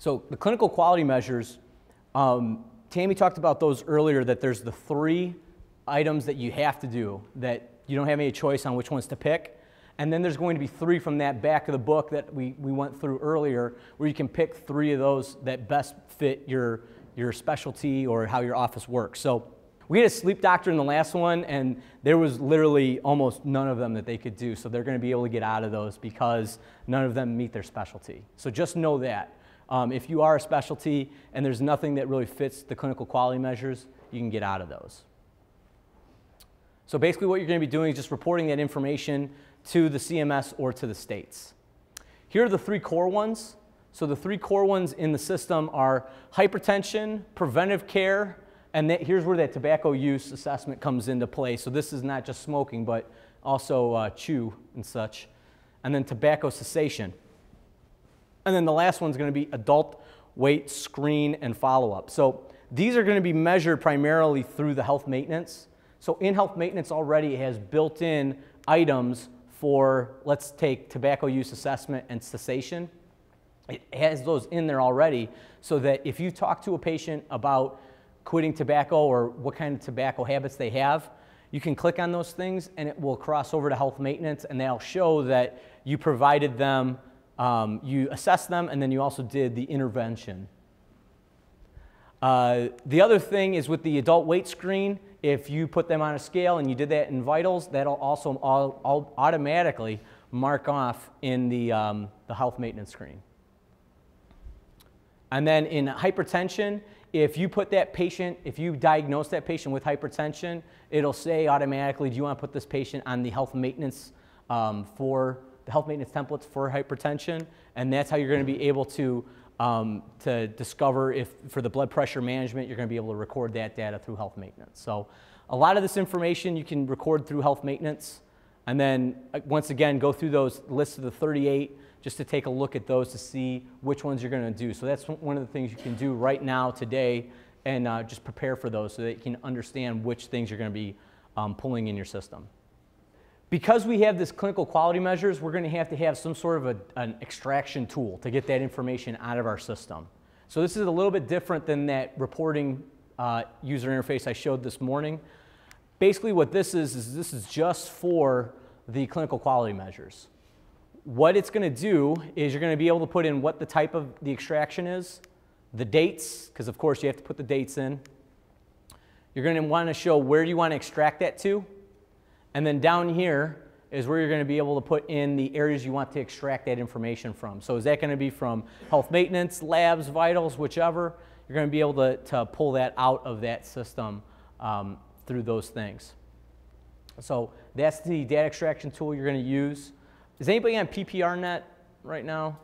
So the clinical quality measures, Tammy talked about those earlier, that there's the 3 items that you have to do, that you don't have any choice on which ones to pick. And then there's going to be 3 from that back of the book that we went through earlier, where you can pick 3 of those that best fit your specialty or how your office works. So we had a sleep doctor in the last one, and there was literally almost none of them that they could do. So they're going to be able to get out of those because none of them meet their specialty. So just know that. If you are a specialty and there's nothing that really fits the clinical quality measures, you can get out of those. So basically what you're going to be doing is just reporting that information to the CMS or to the states. Here are the 3 core ones. So the 3 core ones in the system are hypertension, preventive care, and here's where that tobacco use assessment comes into play. So this is not just smoking, but also chew and such. And then tobacco cessation. And then the last one's going to be adult weight screen and follow-up. So these are going to be measured primarily through the health maintenance. So in health maintenance already it has built-in items for, let's take tobacco use assessment and cessation. It has those in there already, so that if you talk to a patient about quitting tobacco or what kind of tobacco habits they have, you can click on those things and it will cross over to health maintenance, and they'll show that you provided them, you assessed them, and then you also did the intervention. The other thing is with the adult weight screen, if you put them on a scale and you did that in vitals, that'll also automatically mark off in the health maintenance screen. And then in hypertension, if you put that patient, if you diagnose that patient with hypertension, it'll say automatically, do you want to put this patient on the health maintenance templates for hypertension? And that's how you're going to be able to discover if, for the blood pressure management, you're going to be able to record that data through health maintenance. So a lot of this information you can record through health maintenance, and then once again go through those lists of the 38 just to take a look at those to see which ones you're going to do. So that's one of the things you can do right now today, and just prepare for those so that you can understand which things you're going to be pulling in your system. Because we have this clinical quality measures, we're going to have some sort of an extraction tool to get that information out of our system. So this is a little bit different than that reporting user interface I showed this morning. Basically what this is this is just for the clinical quality measures. What it's going to do is you're going to be able to put in what the type of the extraction is, the dates, because of course you have to put the dates in. You're going to want to show where you want to extract that to. And then down here is where you're going to be able to put in the areas you want to extract that information from. So is that going to be from health maintenance, labs, vitals, whichever? You're going to be able to pull that out of that system through those things. So that's the data extraction tool you're going to use. Is anybody on PPRnet right now?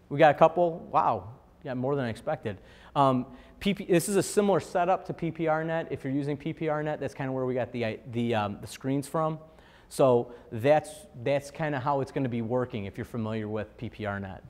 We got a couple. Wow, yeah, more than I expected. This is a similar setup to PPRnet. If you're using PPRnet, that's kind of where we got the screens from. So that's kind of how it's going to be working if you're familiar with PPRnet.